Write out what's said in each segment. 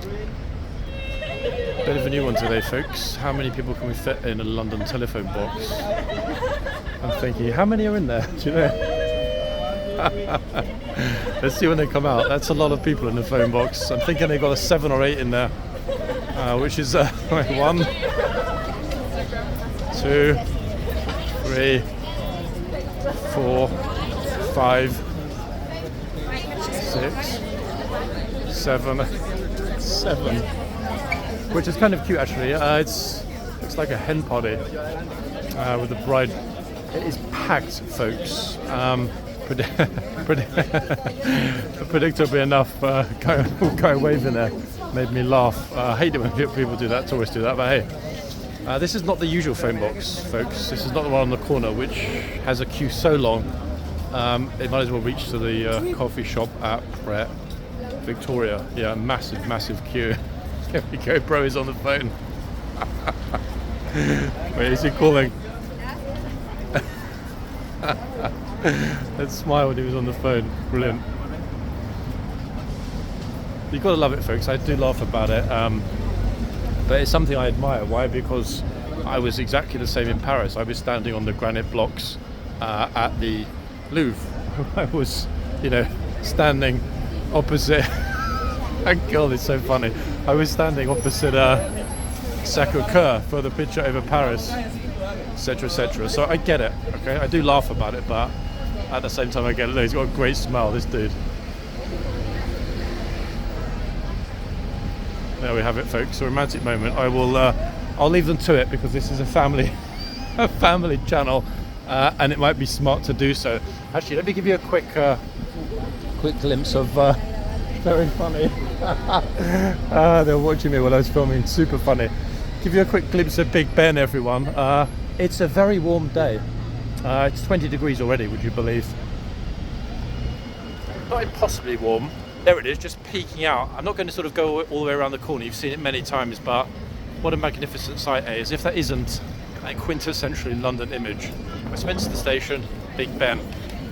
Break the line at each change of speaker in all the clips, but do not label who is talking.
Bit of a new one today, folks. How many people can we fit in a London telephone box? I'm thinking, how many are in there? Do you know? Let's see when they come out. That's a lot of people in the phone box. I'm thinking they've got a 7 or 8 in there, which is 1, 2, 3, 4, 5, 6, 7, which is kind of cute actually. Looks like a hen party with the bride. It is packed, folks. Predictably enough, guy waving there made me laugh. I hate it when people do that. Always do that, but hey. This is not the usual phone box, folks. This is not the one on the corner, which has a queue so long it might as well reach to the coffee shop at Victoria. Yeah, massive queue. There we go, bro is on the phone. Wait, is he calling? That smile when he was on the phone, brilliant. You've got to love it, folks. I do laugh about it, but it's something I admire. Why? Because I was exactly the same in Paris. I was standing on the granite blocks at the Louvre. I was, standing opposite. God, it's so funny. I was standing opposite Sacré-Cœur for the picture over Paris, etc., etc. So I get it. Okay, I do laugh about it, but at the same time, I get it. He's got a great smile, this dude. There we have it, folks. A romantic moment. I'll leave them to it because this is a family channel, and it might be smart to do so. Actually, let me give you a quick glimpse of. Very funny. They were watching me while I was filming. Super funny. Give you a quick glimpse of Big Ben, everyone. It's a very warm day. It's 20 degrees already, would you believe? Not impossibly warm. There it is, just peeking out. I'm not going to sort of go all the way around the corner. You've seen it many times, but what a magnificent sight, eh? As if that isn't a quintessentially London image. Westminster Station, Big Ben,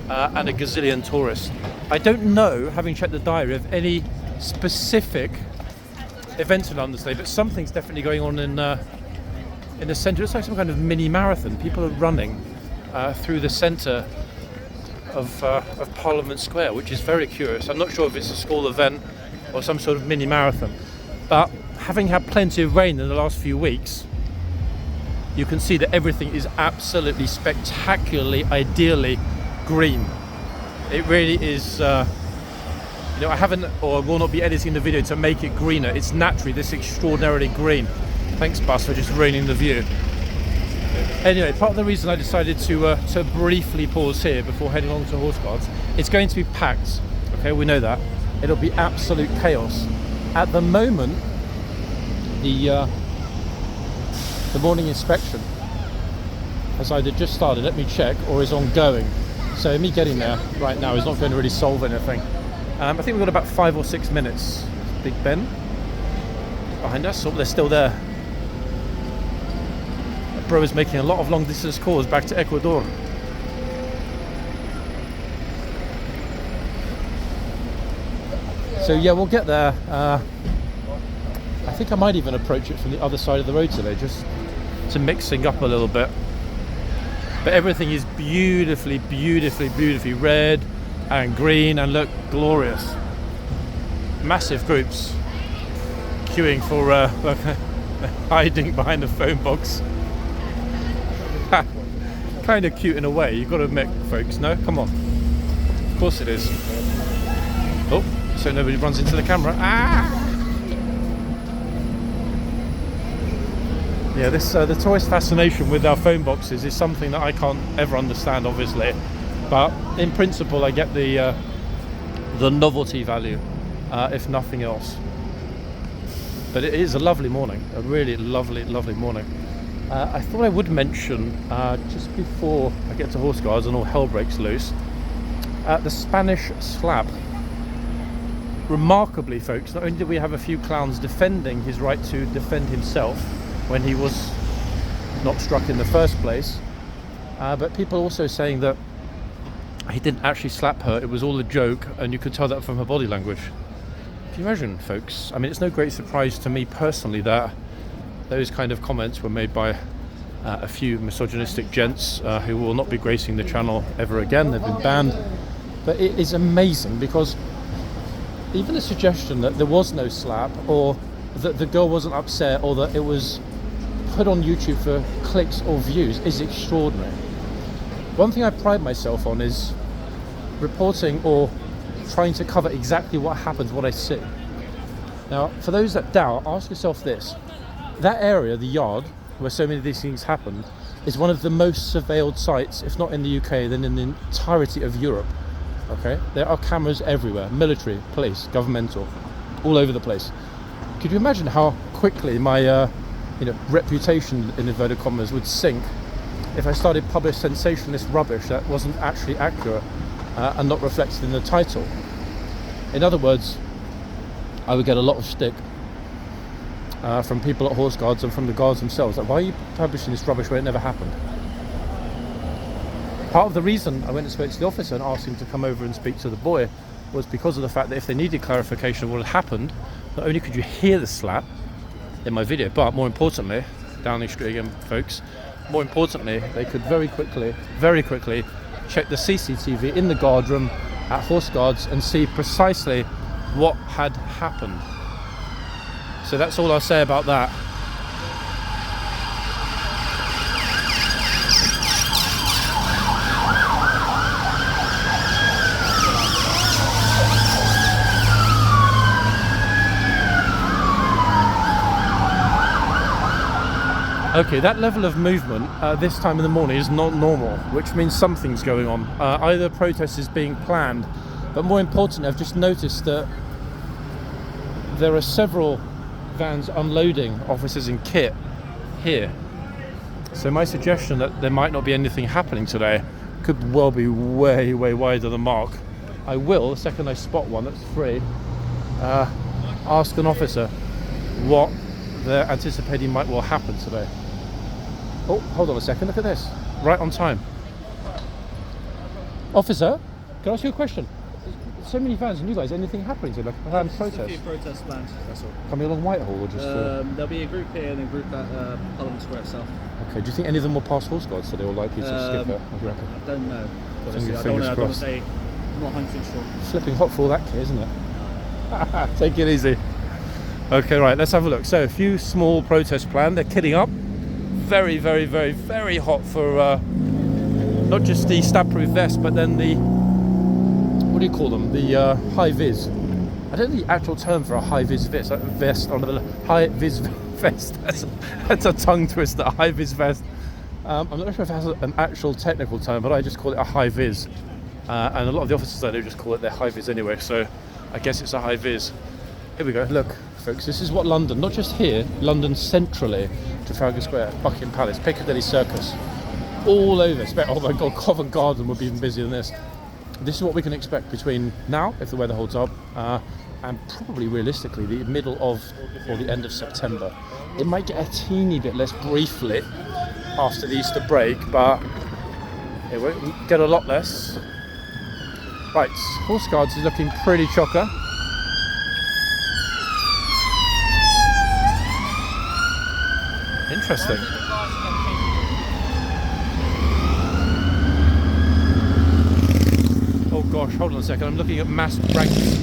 and a gazillion tourists. I don't know, having checked the diary, of any specific events in London today, but something's definitely going on in the centre. It's like some kind of mini marathon. People are running through the centre of Parliament Square, which is very curious. I'm not sure if it's a school event or some sort of mini marathon, but having had plenty of rain in the last few weeks, you can see that everything is absolutely spectacularly, ideally green. It really is, I haven't or will not be editing the video to make it greener. It's naturally this extraordinarily green. Thanks, Bus, for just ruining the view. Anyway, part of the reason I decided to briefly pause here before heading on to horseguards, it's going to be packed. Okay, we know that. It'll be absolute chaos. At the moment, the morning inspection has either just started, let me check, or is ongoing. So me getting there right now is not going to really solve anything. I think we've got about 5 or 6 minutes. Big Ben behind us, they're still there. Bro is making a lot of long distance calls back to Ecuador. So yeah, we'll get there. I think I might even approach it from the other side of the road today, just to mix things up a little bit. But everything is beautifully red and green and look glorious. Massive groups queuing for hiding behind the phone box. Kind of cute in a way, you've got to admit, folks. No, come on. Of course it is. Oh, so nobody runs into the camera. Yeah, this the tourist fascination with our phone boxes is something that I can't ever understand, obviously. But in principle, I get the novelty value, if nothing else. But it is a lovely morning, a really lovely morning. I thought I would mention, just before I get to horseguards and all hell breaks loose, the Spanish slap. Remarkably, folks, not only did we have a few clowns defending his right to defend himself when he was not struck in the first place, but people also saying that he didn't actually slap her, it was all a joke, and you could tell that from her body language. you imagine, folks? I mean, it's no great surprise to me personally that those kind of comments were made by a few misogynistic gents who will not be gracing the channel ever again. They've been banned. But it is amazing because even the suggestion that there was no slap, or that the girl wasn't upset, or that it was put on YouTube for clicks or views is extraordinary. One thing I pride myself on is reporting or trying to cover exactly what happens, what I see. Now, for those that doubt, ask yourself this. That area, the yard, where so many of these things happened, is one of the most surveilled sites, if not in the UK, then in the entirety of Europe. Okay? There are cameras everywhere, military, police, governmental, all over the place. Could you imagine how quickly my reputation, in inverted commas, would sink if I started publish sensationalist rubbish that wasn't actually accurate and not reflected in the title? In other words, I would get a lot of stick from people at Horse Guards and from the guards themselves. Like, why are you publishing this rubbish where it never happened? Part of the reason I went and spoke to the officer and asked him to come over and speak to the boy was because of the fact that if they needed clarification of what had happened, not only could you hear the slap in my video, but more importantly, Downing Street again, folks, more importantly, they could very quickly check the CCTV in the guard room at Horse Guards and see precisely what had happened. So that's all I'll say about that. Okay, that level of movement this time in the morning is not normal, which means something's going on. Either protest is being planned, but more importantly, I've just noticed that there are several vans unloading officers in kit here. So my suggestion that there might not be anything happening today could well be way wider than mark. I will, the second I spot one that's free, ask an officer what they're anticipating might well happen today. Oh, hold on a second, look at this. Right on time. Officer, can I ask you a question? So many vans and you guys, anything happening today? Like a protest?
Just a few protests planned, that's all.
Coming along Whitehall or just...
There'll be a group here and a group at Parliament Square itself.
Okay, do you think any of them will pass Horse Guards today or likely to skip it? What do you reckon?
I don't know. Honestly, I
Fingers
don't want
crossed.
to say, I'm not 100% sure.
Flipping hot for all that kit, isn't it? Take it easy. Okay, right, let's have a look. So a few small protests planned. They're kitting up. Very hot for not just the stab-proof vest, but then the, what do you call them? The high-vis. I don't know the actual term for a high-vis vest. High-vis vest. That's a tongue twister. A high-vis vest. I'm not sure if it has an actual technical term, but I just call it a high-vis. And a lot of the officers I know just call it their high-vis anyway. So I guess it's a high-vis. Here we go. Look, folks. This is what London, not just here, London centrally, Trafalgar Square, Buckingham Palace, Piccadilly Circus, all over. Oh my God, Covent Garden would be even busier than this. This is what we can expect between now, if the weather holds up, and probably realistically the middle of or the end of September. It might get a teeny bit less briefly after the Easter break, but it won't get a lot less. Right, Horse Guards is looking pretty chocker. Interesting. Oh gosh, hold on a second. I'm looking at massed ranks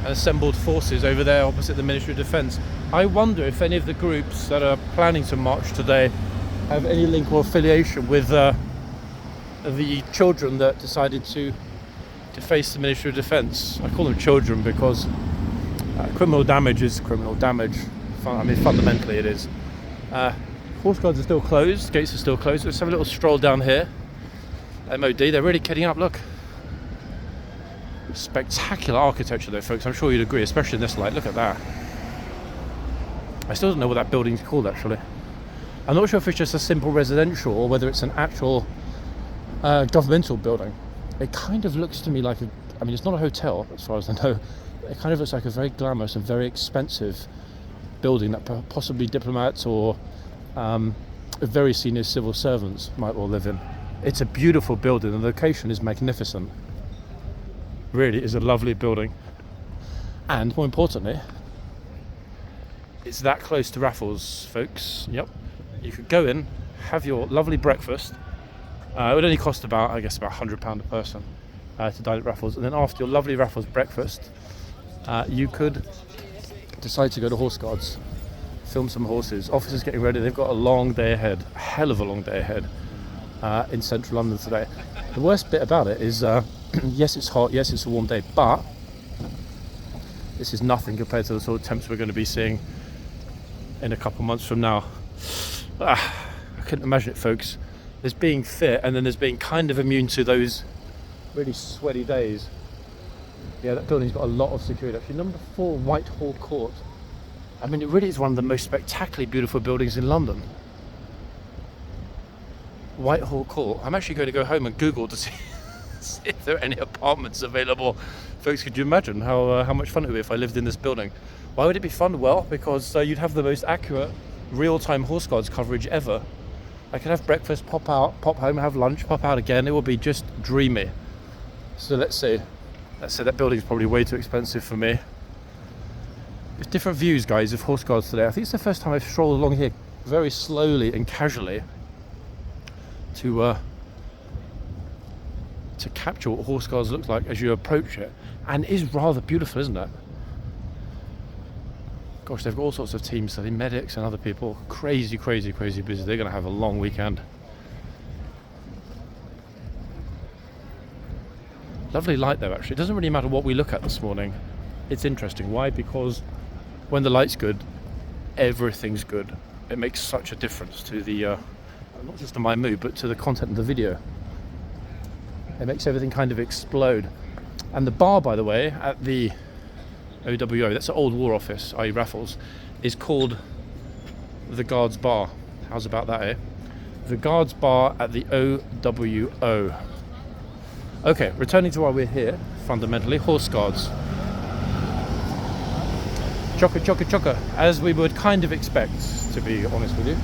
and assembled forces over there opposite the Ministry of Defence. I wonder if any of the groups that are planning to march today have any link or affiliation with the children that decided to deface the Ministry of Defence. I call them children because criminal damage is criminal damage. I mean, fundamentally it is. Horse Guards are still closed, gates are still closed. Let's have a little stroll down here. MOD, they're really kitting up, look. Spectacular architecture though, folks, I'm sure you'd agree, especially in this light. Look at that. I still don't know what that building's called actually. I'm not sure if it's just a simple residential or whether it's an actual governmental building. It kind of looks to me like I mean, it's not a hotel as far as I know. It kind of looks like a very glamorous and very expensive building that possibly diplomats or very senior civil servants might well live in. It's a beautiful building. The location is magnificent. Really is a lovely building. And more importantly, it's that close to Raffles, folks. Yep. You could go in, have your lovely breakfast. It would only cost about, I guess, about £100 a person to dine at Raffles. And then after your lovely Raffles breakfast, you could decide to go to Horseguards, film some horses. Officers getting ready. They've got a long day ahead, a hell of a long day ahead in central London today. The worst bit about it is, yes, it's hot, yes, it's a warm day, but this is nothing compared to the sort of temps we're going to be seeing in a couple months from now. I couldn't imagine it, folks. There's being fit, and then there's being kind of immune to those really sweaty days. Yeah, that building's got a lot of security. Actually, number 4 Whitehall Court. I mean, it really is one of the most spectacularly beautiful buildings in London. Whitehall Court. I'm actually going to go home and Google to see if there are any apartments available. Folks, could you imagine how much fun it would be if I lived in this building? Why would it be fun? Well, because you'd have the most accurate real-time horseguards coverage ever. I could have breakfast, pop out, pop home, have lunch, pop out again. It would be just dreamy. So let's say that building's probably way too expensive for me. There's different views, guys, of horseguards today. I think it's the first time I've strolled along here very slowly and casually to capture what horseguards look like as you approach it. And it is rather beautiful, isn't it? Gosh, they've got all sorts of teams, so the medics and other people. Crazy, crazy, crazy busy. They're going to have a long weekend. Lovely light though, actually. It doesn't really matter what we look at this morning. It's interesting. Why? Because when the light's good, everything's good. It makes such a difference to the, not just to my mood, but to the content of the video. It makes everything kind of explode. And the bar, by the way, at the OWO, that's an old war office, i.e. Raffles, is called the Guards Bar. How's about that, eh? The Guards Bar at the OWO. Okay, returning to why we're here, fundamentally, Horseguards. Chocker, chocker, chocker, as we would kind of expect, to be honest with you.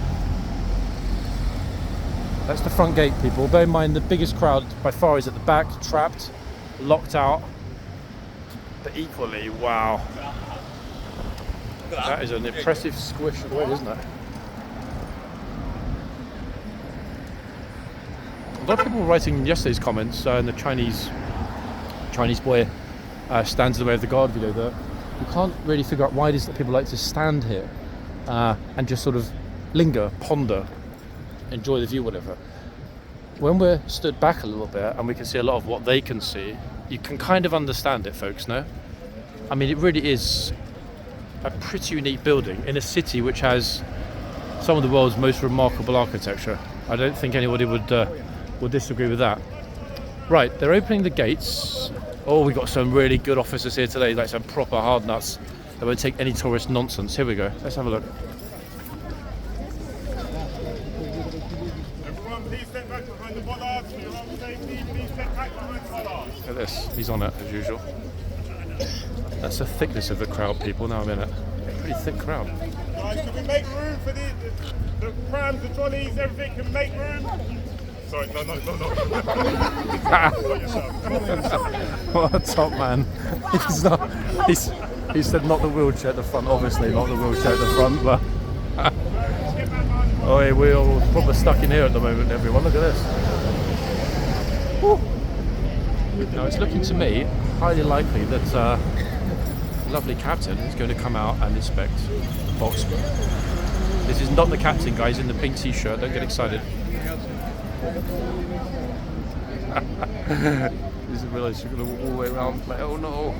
That's the front gate, people. Bear in mind, the biggest crowd by far is at the back, trapped, locked out. But equally, wow. That is an impressive squish of the way, isn't it? A lot of people were writing in yesterday's comments in the Chinese boy stands in the way of the guard video that you can't really figure out why it is that people like to stand here and just sort of linger, ponder, enjoy the view, whatever. When we're stood back a little bit and we can see a lot of what they can see, you can kind of understand it, folks, no? I mean, it really is a pretty unique building in a city which has some of the world's most remarkable architecture. I don't think anybody would disagree with that. Right, they're opening the gates. Oh, we've got some really good officers here today, like some proper hard nuts. They won't take any tourist nonsense. Here we go. Let's have a look.
Everyone, please step back behind the bollards. For your own safety, please step back behind the bollards.
Look at this. He's on it, as usual. That's the thickness of the crowd, people. Now I'm in it. Pretty thick crowd.
Guys, can we make room for the prams, the trolleys, everything? Can we make room? Sorry, no. Not yourself.
What a top man. He said not the wheelchair at the front, obviously not the wheelchair at the front, but oh, yeah, we're all proper stuck in here at the moment, everyone. Look at this. Woo. Now it's looking to me highly likely that the lovely captain is going to come out and inspect the box. This is not the captain, guys, in the pink t-shirt. Don't get excited. Didn't realise you're going to walk all the way around. Like, oh no.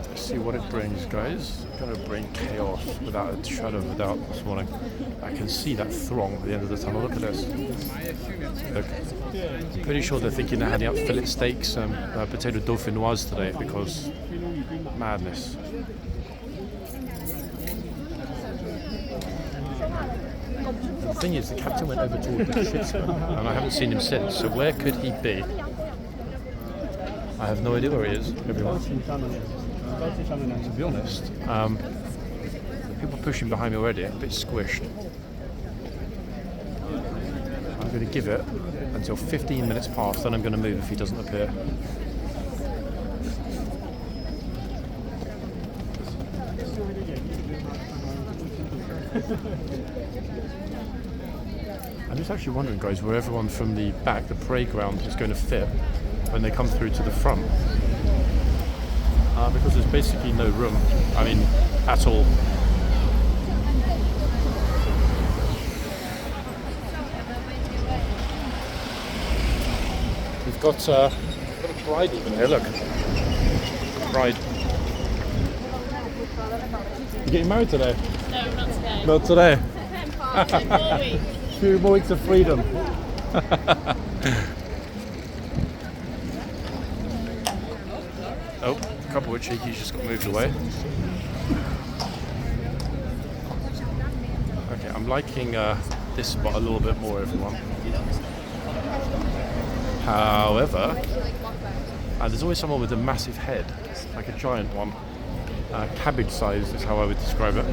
Let's see what it brings, guys. It's going to bring chaos without a shadow of a doubt this morning. I can see that throng at the end of the tunnel. Look at this. Look. I'm pretty sure they're thinking they're handing out fillet steaks and potato dauphinoise today because madness. The thing is, the captain went over toward the ship's and I haven't seen him since, so where could he be? I have no idea where he is, everyone. To be honest, people pushing behind me already, a bit squished. I'm going to give it until 15 minutes past, then I'm going to move if he doesn't appear. I'm just actually wondering, guys, where everyone from the back, the parade ground, is going to fit when they come through to the front. Because there's basically no room. I mean, at all. We've got a bride even here, look. Bride. You getting married today?
No, not today.
Not today.
10 more weeks.
2 more weeks of freedom. Oh, a couple of cheekies just got moved away. Okay, I'm liking this spot a little bit more, everyone. However, there's always someone with a massive head, like a giant one. Cabbage size is how I would describe it.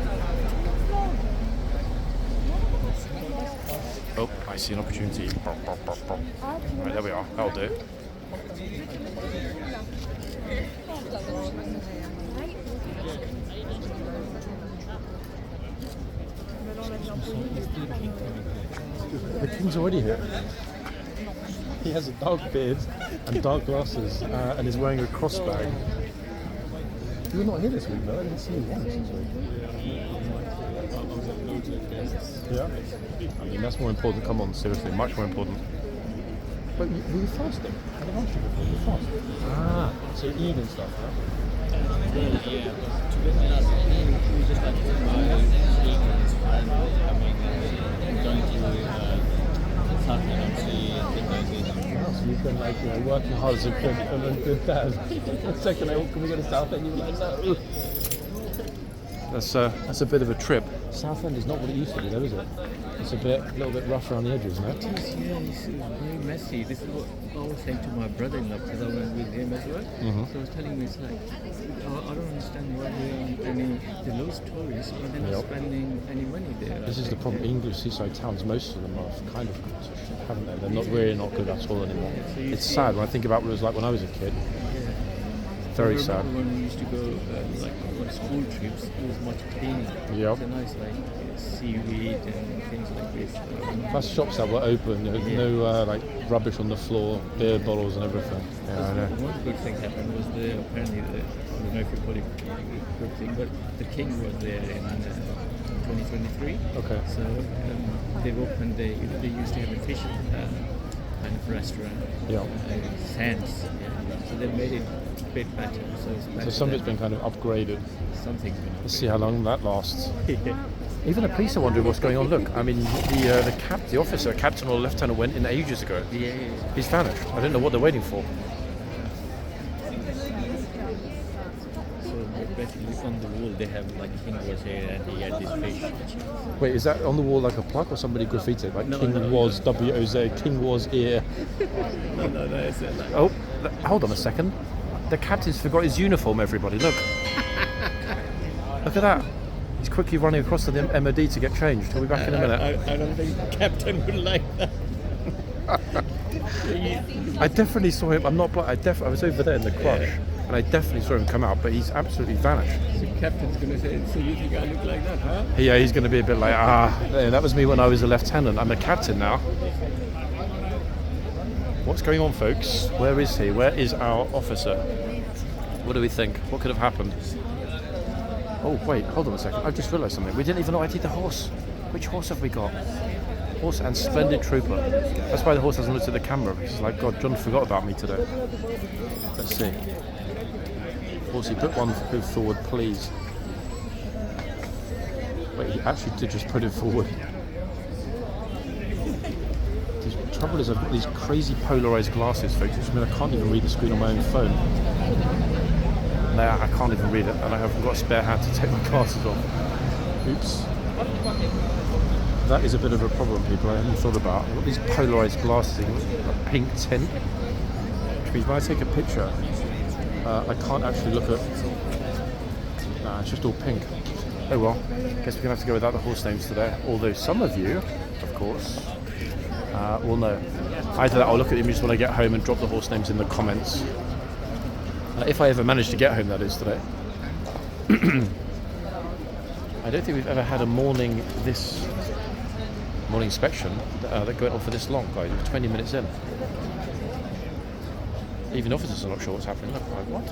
Oh, I see an opportunity. Right, there we are. That'll do. The king's already here. He has a dark beard and dark glasses and is wearing a cross bag. You were not here this week, though. I didn't see you once this week. Yeah? I mean, that's more important. Come on, seriously, much more important. But were you fasting? I didn't ask you before. You fast? Ah, so you're eating stuff, huh?
Yeah, to be honest, we just like to buy weekends and going to Southend and see things like this.
So you've been like, working hard as a good dad. The second, can we go to Southend? You're like, no. That's a bit of a trip. Southend is not what it used to be, though, is it? It's a little bit rough around the edges, isn't it?
Yeah, it's very messy. This is what I was saying to my brother-in-law because I went with him as well.
Mm-hmm.
So I was telling me, it's like, I don't understand why they lose tourists, but they're not spending any money there.
This is the problem. English seaside towns, most of them are kind of good, haven't they? They're not really not good at all anymore.
So
It's sad when I think about what it was like when I was a kid. Very sad.
When we used to go like on school trips, it was much cleaner.
Yep.
It's a nice seaweed and things like this.
Plus shops that were open, there was no like rubbish on the floor, beer bottles and everything. Yeah, I know.
One good thing happened was apparently I don't know if you call it a good thing, but the king was there in 2023.
Okay.
So they've opened. They used to have a fish kind of restaurant.
Yeah.
Sands. Yeah. So they made it a bit better.
So some of it's been kind of upgraded.
Something's been
Let's see how long that lasts.
upgraded.
Even the police are wondering what's going on. Look, I mean, the officer, captain or lieutenant went in ages ago.
Yeah.
He's vanished. I don't know what they're waiting for.
So basically on the wall they have like king was here and he had this fish.
Wait, is that on the wall like a plaque or somebody graffitied? Like
No,
King
no,
was W-O-Z, King was here.
No, it's like
Oh, hold on a second. The captain's forgot his uniform, everybody. Look. Look at that. He's quickly running across to the MOD to get changed. We'll be back in a minute.
I don't think the captain would like that.
I definitely saw him. I'm not blind. I was over there in the crush, and I definitely saw him come out, but he's absolutely vanished.
The captain's going to say, so you think I look like that, huh?
Yeah, he's going to be a bit like, that was me when I was a lieutenant. I'm a captain now. What's going on, folks? Where is he? Where is our officer? What do we think? What could have happened? Oh, wait, hold on a second. I've just realised something. We didn't even know I did the horse. Which horse have we got? Horse and splendid trooper. That's why the horse hasn't looked at the camera. Because it's like, God, John forgot about me today. Let's see. Horsey, put one move forward, please. Wait, he actually did just put it forward. The trouble is I've got these crazy polarised glasses, folks, which mean I can't even read the screen on my own phone. No, I can't even read it, and I haven't got a spare hand to take my glasses off. Oops. That is a bit of a problem, people. I hadn't thought about. I've got these polarised glasses, like pink tint, which means when I take a picture, I can't actually look at. Nah, it's just all pink. Oh well. Guess we're gonna have to go without the horse names today. Although some of you, of course, will know. Either that, or look at the images when I get home and drop the horse names in the comments. If I ever manage to get home, that is, today. I don't think we've ever had a morning inspection that went on for this long, guys. We're 20 minutes in. Even officers are not sure what's happening. Look, like, what?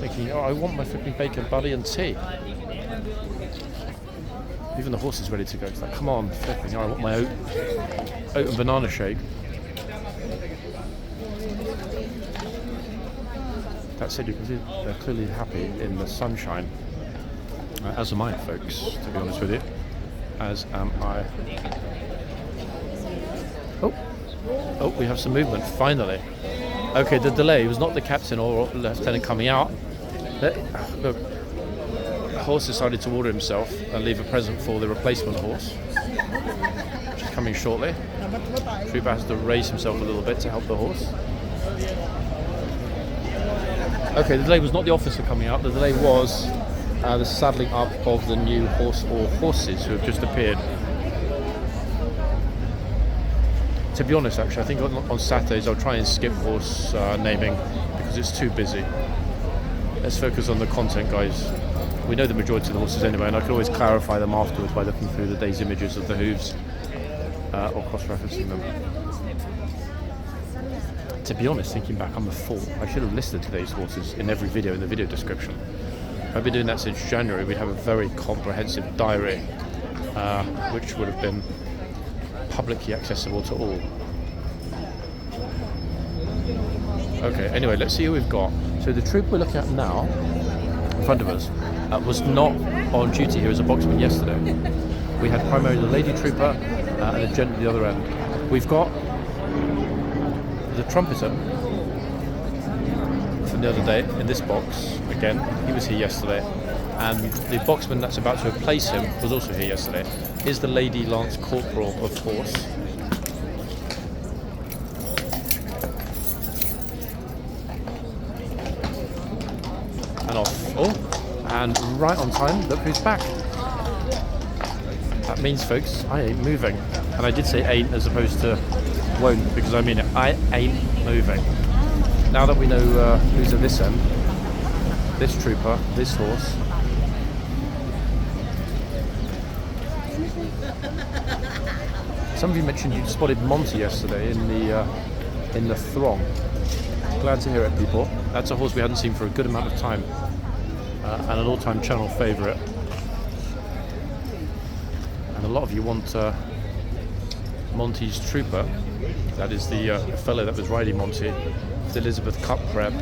Thinking, oh, I want my flipping bacon, buddy, and tea. Even the horse is ready to go. It's like, come on, flipping, I want my oat and banana shake. That said, you can see they're clearly happy in the sunshine. As am I, folks, to be honest with you. As am I. Oh, we have some movement, finally. Okay, the delay was not the captain or lieutenant coming out. Look, the horse decided to order himself and leave a present for the replacement horse, which is coming shortly. Trooper has to raise himself a little bit to help the horse. Okay, the delay was not the officer coming out, the delay was the saddling up of the new horse or horses who have just appeared. To be honest, actually, I think on Saturdays I'll try and skip horse naming because it's too busy. Let's focus on the content, guys. We know the majority of the horses anyway, and I can always clarify them afterwards by looking through the day's images of the hooves or cross-referencing them. To be honest, thinking back, I'm a fool. I should have listed today's horses in every video in the video description. I've been doing that since January. We'd have a very comprehensive diary, which would have been publicly accessible to all. Okay, anyway, let's see who we've got. So the troop we're looking at now, in front of us, was not on duty here as a boxman yesterday. We had primarily the lady trooper and a gent at the other end. We've got the trumpeter from the other day in this box. Again, he was here yesterday. And the boxman that's about to replace him was also here yesterday. Is the Lady Lance Corporal of Horse. And off. Oh, and right on time, look who's back. That means, folks, I ain't moving. And I did say ain't as opposed to won't, because I mean it. I ain't moving. Now that we know who's at this end, this trooper, this horse. Some of you mentioned you spotted Monty yesterday in the throng. Glad to hear it, people. That's a horse we hadn't seen for a good amount of time, and an all-time channel favourite. And a lot of you want Monty's trooper. That is the fellow that was riding Monty, the Elizabeth Cup prep,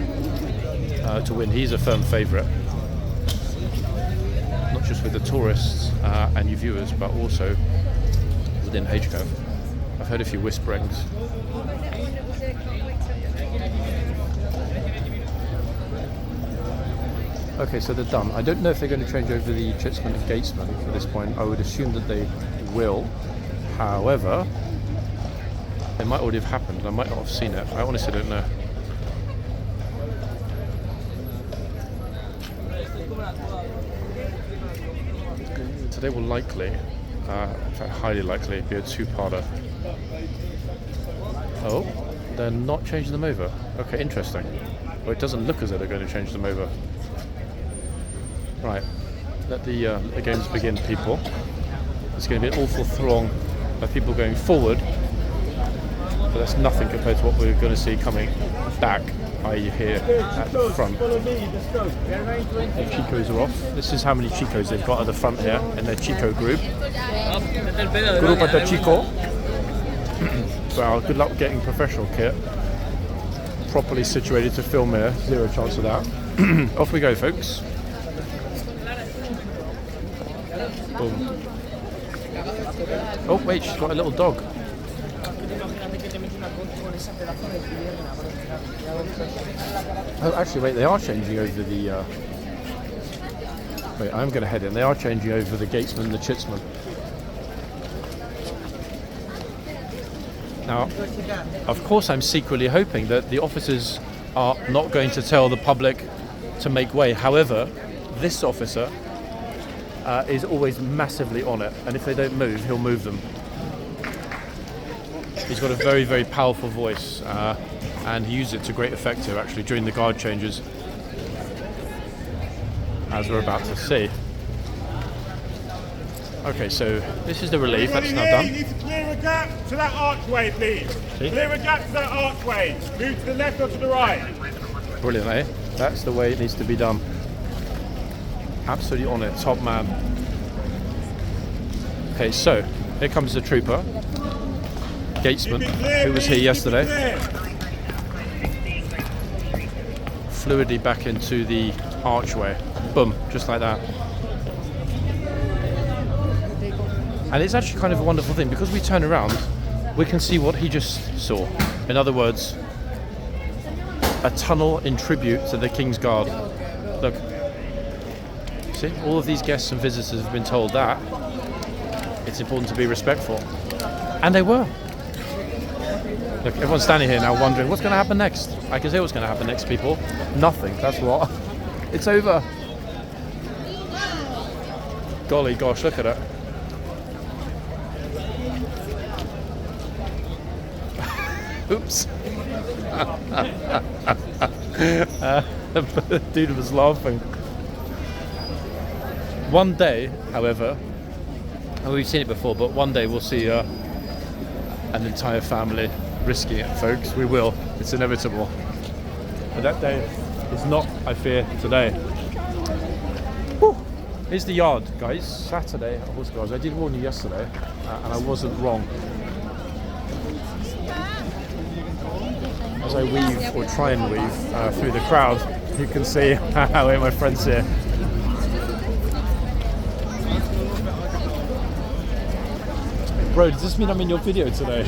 to win. He's a firm favourite, not just with the tourists and you viewers, but also within H-Curve. I've heard a few whisperings. Okay, so they're done. I don't know if they're going to change over the Chitsman and Gatesman at this point. I would assume that they will. However, it might already have happened. I might not have seen it. I honestly don't know. Today will likely, in fact highly likely, be a two-parter. Oh, they're not changing them over. Okay, interesting. Well, it doesn't look as though they're going to change them over. Right, let the games begin, people. It's going to be an awful throng of people going forward, but that's nothing compared to what we're going to see coming back, i.e. here at the front. The Chicos are off. This is how many Chicos they've got at the front here in their Chico group. Grupo de Chico. Well, good luck getting professional kit properly situated to film here. Zero chance of that. Off we go, folks. Boom. Oh wait, she's got a little dog. Oh, actually, wait, they are changing over the... Wait, I'm going to head in. They are changing over the Gatesman and the Chitsman. Now, of course, I'm secretly hoping that the officers are not going to tell the public to make way. However, this officer is always massively on it, and if they don't move, he'll move them. He's got a very, very powerful voice, and he used it to great effect here, actually, during the guard changes. as we're about to see. Okay, so this is the relief, that's now
Everybody here,
done.
you need to clear a gap to that archway, please.
See?
Clear a gap to that archway. Move to the left or to the right.
Brilliant, eh? That's the way it needs to be done. Absolutely on it, top man. Okay, so here comes the trooper, Gatesman,
Keep it clear,
who was
please,
here
keep it
yesterday.
clear.
Fluidly back into the archway. Boom, just like that. And it's actually kind of a wonderful thing because we turn around, we can see what he just saw. In other words, a tunnel in tribute to the Kingsguard. Look, see, all of these guests and visitors have been told that it's important to be respectful, and they were. Look, everyone's standing here now wondering what's going to happen next. I can say what's going to happen next, people. Nothing. That's what. It's over. Golly gosh, look at it. Oops. The dude was laughing. One day, however, and we've seen it before, but one day we'll see an entire family risking it, folks. We will. It's inevitable. But that day is not, I fear, today. Whew. Here's the yard, guys. Saturday at Horseguards. I did warn you yesterday, and I wasn't wrong. As I weave, or try and weave, through the crowd, you can see how my friends here. Bro, does this mean I'm in your video today?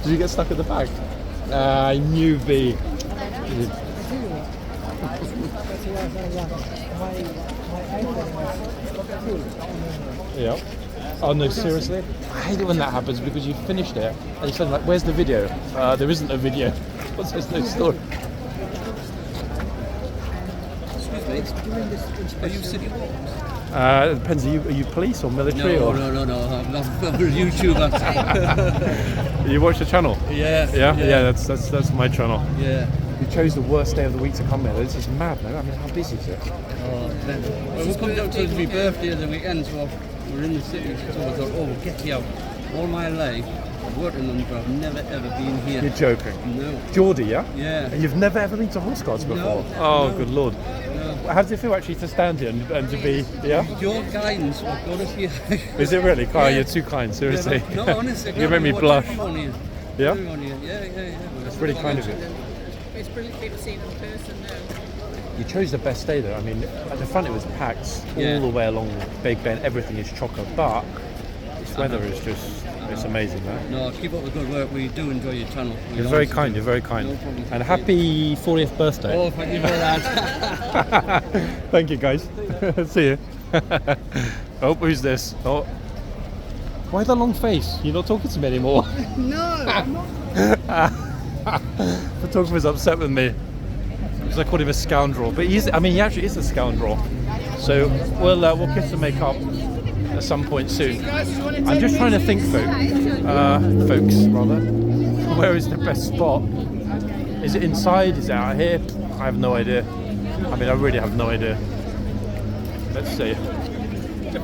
Did you get stuck at the back? I knew B. Yeah. Oh no, seriously? I hate it when that happens because you finished it and you're saying like, where's the video? There isn't a video. There's no story.
Excuse me, are you city walks?
It depends. Are you police or military?
No,
or?
no. I'm a YouTuber.
You watch the channel?
Yeah.
Yeah. That's my channel.
Yeah.
You chose the worst day of the week to come here. This is mad, man. I mean, how busy is it?
Oh, well, we're coming up to my birthday the weekend, so we're in the city. So I thought, oh, we'll get you out. All my life, I've worked in London, but I've never ever been here.
You're joking.
No.
Geordie, yeah?
Yeah.
And you've never ever been to Horseguards before?
No.
Oh,
No.
good lord.
No.
How does it feel actually to stand here and to be, yeah?
Your guidance, I've got us here.
Is it really? Carl,
Yeah.
you're too kind, seriously.
No, honestly.
You make me blush. Yeah?
Yeah.
That's really kind of you.
It's brilliant people seeing in person now.
You chose the best day though. I mean, at the front it was packed
Yeah.
all the way along Big Ben. Everything is chocker, but this weather is just, it's amazing, man.
No, keep up the good work. We do enjoy your channel.
You're very kind, you're very kind.
No problem.
And happy 40th birthday.
Oh, thank you for that.
Thank you, guys. See you. Oh, who's this? Oh. Why the long face? You're not talking to me anymore.
No, I'm not.
Photographer's upset with me because I called him a scoundrel, but he actually is a scoundrel. So we'll kiss and make up at some point soon. I'm just trying to think, folks, rather. Where is the best spot? Is it inside? Is it out here? I have no idea. I mean, I really have no idea. Let's see. If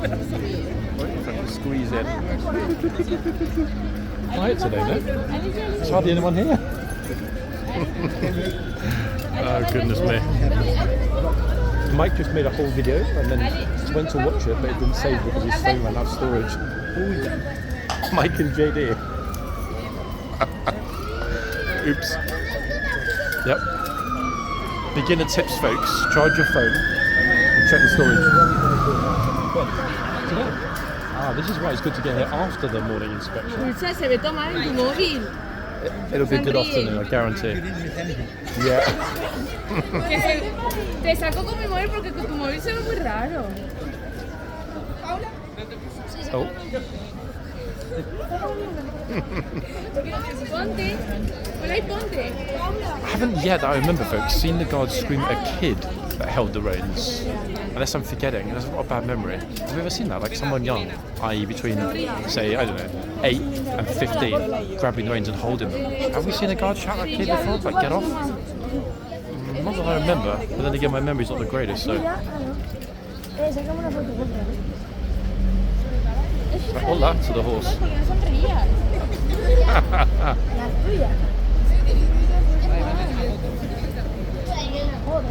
I can squeeze in. Quiet today, no? There's hardly anyone here. Oh goodness me. Mike just made a whole video and then went to watch it, but it didn't save because his phone ran out of storage. Mike and JD. Oops. Yep. Beginner tips, folks. Charge your phone and check the storage. Today. Ah, this is why it's good to get here after the morning inspection.
Dulce, se ve tomar en tu móvil.
It'll be a good afternoon, I guarantee. Yeah.
Te saco con mi móvil porque con tu móvil se ve muy raro.
Oh.
Ponte. Hola y ponte.
I haven't yet, I remember, folks, seen the guards scream at a kid that held the reins. Unless I'm forgetting, that's not a bad memory. Have you ever seen that? Like someone young, i.e. between, say, I don't know, 8 and 15, grabbing the reins and holding them. Have we seen a guard shout at a kid before? Like, get off? not that I remember, but then again, my memory's not the greatest, so.
Sacame una foto, por favor.
Like, hola to the horse.
Porque no sonreías. Las tuyas.
Oh,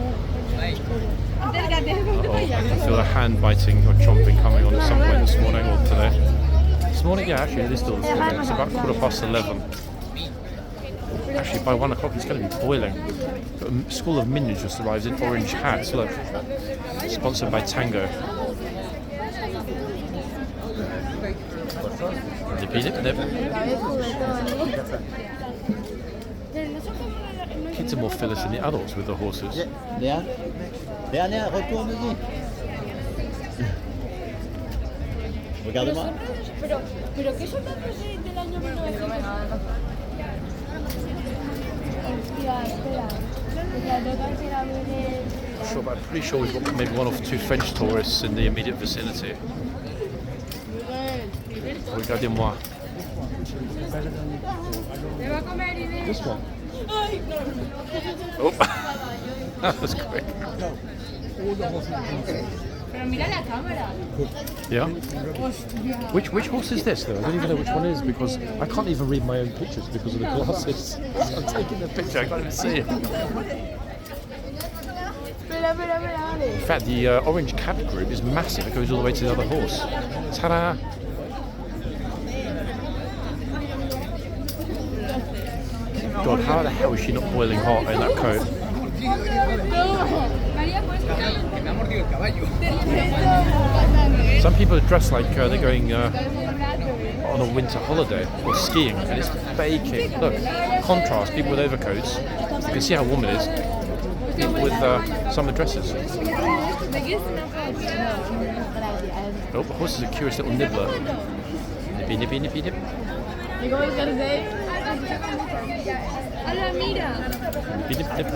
I can feel a hand biting or chomping coming on at some point this morning or today. This morning, yeah, actually, it is still this morning. It's about 11:15. Actually, by 1 o'clock, it's going to be boiling. A school of minions just arrived in orange hats. Look, sponsored by Tango. Nippy nip nip. Kids are more filious than the adults with the horses.
Léa, retourne-y. Regarde-moi.
Pero ¿qué soldados del año 1900? Hostia, espera.
Sure, but I'm pretty sure we've got maybe 1 or 2 French tourists in the immediate vicinity. Regardez-moi.
This one.
Oh, that was quick.
Pero mira la cámara.
Yeah. Which horse is this though? I don't even know which one it is because I can't even read my own pictures because of the glasses. I'm taking the picture, I can't even see it. In fact, the orange cab group is massive. It goes all the way to the other horse. Ta-da! God, how the hell is she not boiling hot in that coat? Some people are dressed like they're going on a winter holiday or skiing, and it's baking. Look, contrast, people with overcoats. You can see how warm it is. People with summer dresses. Oh, the horse is a curious little nibbler. Nippy, nippy, nippy, nip.
¡Hala, mira!
Nippy, nip, nip.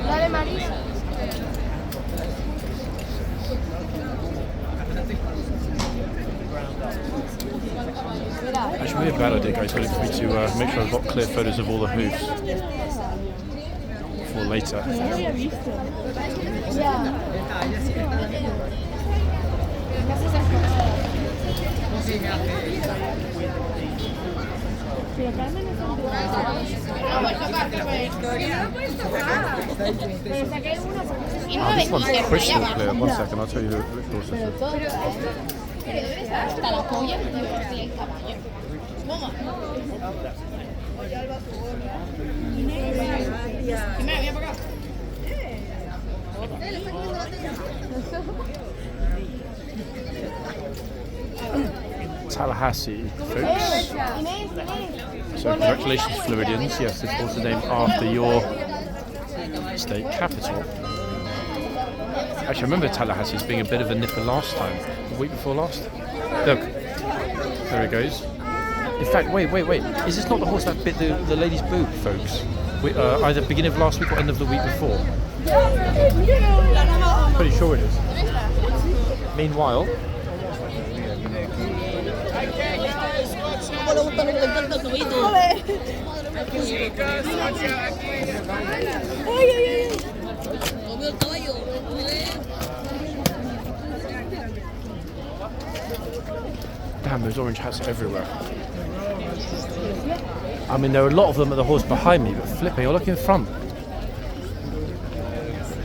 Dale, Marisa.
Actually, maybe a bad idea, guys, but it's for me to make sure I've got clear photos of all the hooves for later. This one's crystal clear. 1 second, I'll tell you which horse this is.
Hasta la polla me divertí en caballo.
Tallahassee, folks. So congratulations, Floridians. Yes, this horse is named after your state capital. Actually, I remember Tallahassee as being a bit of a nipper last time, the week before last. Look, there it goes. In fact, wait. Is this not the horse that bit the lady's boob, folks? Either beginning of last week or end of the week before? Pretty sure it is. Meanwhile, damn, those orange hats are everywhere. I mean, there are a lot of them at the horse behind me, but flipping, look in front.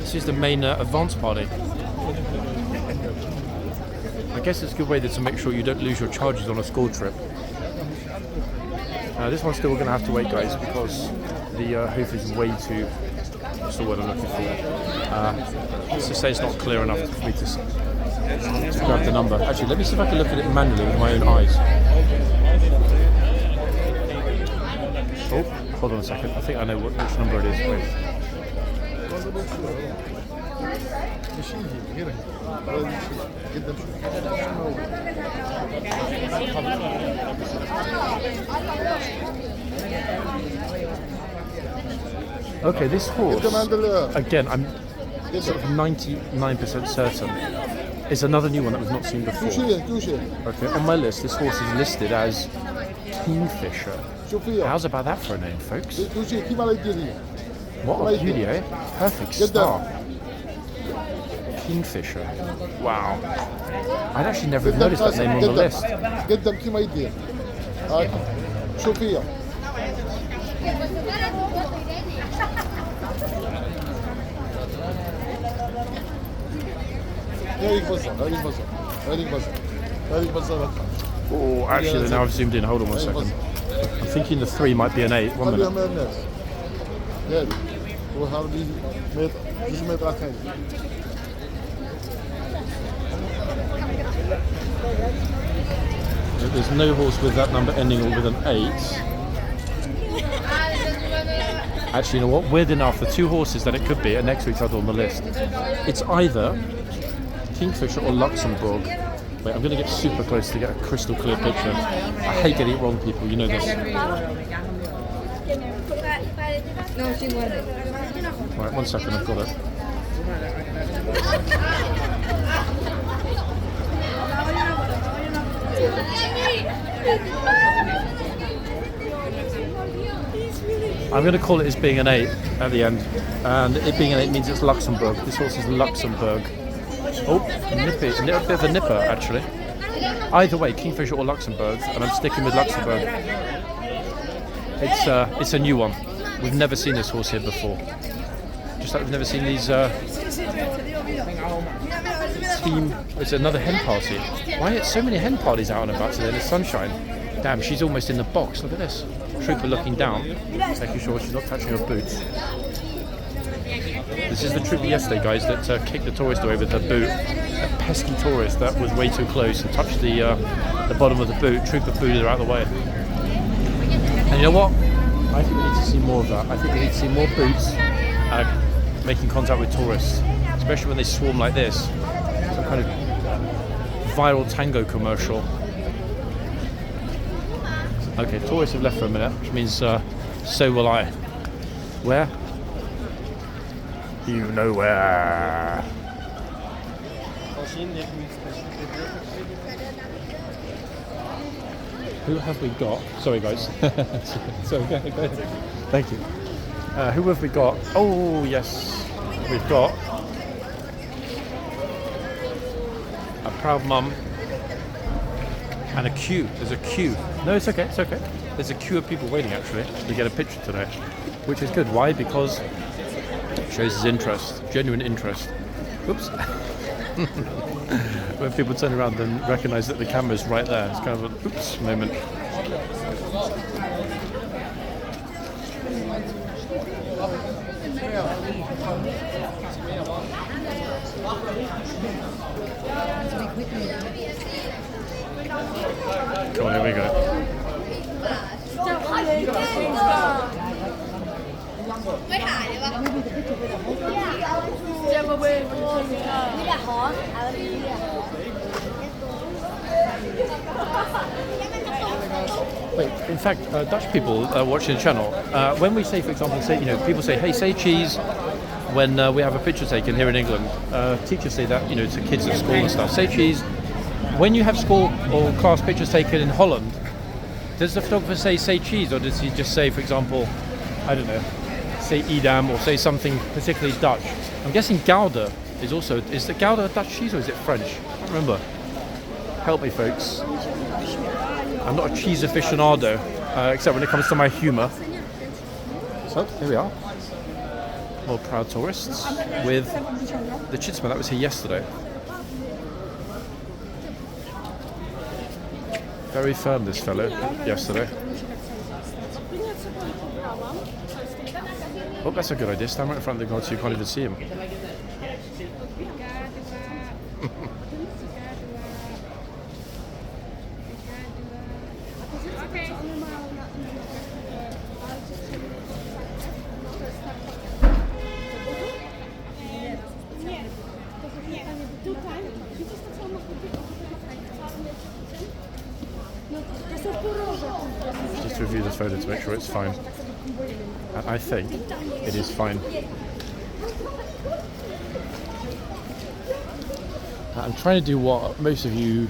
This is the main advance party. I guess it's a good way to make sure you don't lose your charges on a school trip. This one's still going to have to wait, guys, because the hoof is way too... That's the word I'm looking for. Let's just say it's not clear enough for me to grab the number. Actually, let me see if I can look at it manually with my own eyes. Oh, hold on a second. I think I know which number it is. Wait. Okay, this horse, again, I'm sort of 99% certain is another new one that we've not seen before. Okay, on my list, this horse is listed as Kingfisher. How's about that for a name, folks? What a beauty, eh? Perfect star. Kingfisher. Wow. I'd actually never have noticed that name on the list. Oh, actually, now I've zoomed in. Hold on 1 second. I'm thinking the 3 might be an 8. 1 minute. There's no horse with that number ending with an 8. Actually, you know what? Weird enough, the 2 horses that it could be are next to each other on the list. It's either Kingfisher or Luxembourg. Wait, I'm going to get super close to get a crystal clear picture. I hate getting it wrong, people. You know this. Right, 1 second. I've got it. I'm going to call it as being an 8 at the end, and it being an 8 means it's Luxembourg. This horse is Luxembourg. Oh, nippy, a bit of a nipper actually. Either way, Kingfisher or Luxembourg, and I'm sticking with Luxembourg. It's a new one. We've never seen this horse here before. Just like we've never seen these team. It's another hen party. Why are so many hen parties out and about today in the sunshine? Damn, she's almost in the box. Look at this. Trooper looking down, making sure she's not touching her boots. This is the trooper yesterday, guys, that kicked the tourist away with her boot. A pesky tourist that was way too close and touched the bottom of the boot. Trooper booted her out of the way. And you know what? I think we need to see more of that. I think we need to see more boots making contact with tourists, especially when they swarm like this. Some kind of viral tango commercial. Okay, tourists have left for a minute, which means so will I. Where? You know where. Who have we got? Sorry, guys. Sorry, go ahead. Thank you. Who have we got? Oh, yes. We've got a proud mum and a queue. There's a queue. No, it's okay. It's okay. There's a queue of people waiting, actually, to get a picture today, which is good. Why? Because it shows his interest, genuine interest. Oops. When people turn around and recognise that the camera's right there, it's kind of an oops moment. Come on, here we go. Wait, in fact, Dutch people watching the channel, when we say, for example, people say, hey, say cheese when we have a picture taken here in England. Teachers say that, to kids at school and stuff. Say cheese. When you have school or class pictures taken in Holland, does the photographer say cheese, or does he just say, for example, I don't know, say Edam or say something particularly Dutch? I'm guessing Gouda is the Gouda a Dutch cheese or is it French? I can't remember. Help me, folks. I'm not a cheese aficionado, except when it comes to my humour. So, here we are. More proud tourists with the Chitsman that was here yesterday. Very firm, this fellow, yesterday. Oh, that's a good idea. Stand right in front of the guard so you can't even see him. Just review the photo to make sure it's fine. And I think it is fine. I'm trying to do what most of you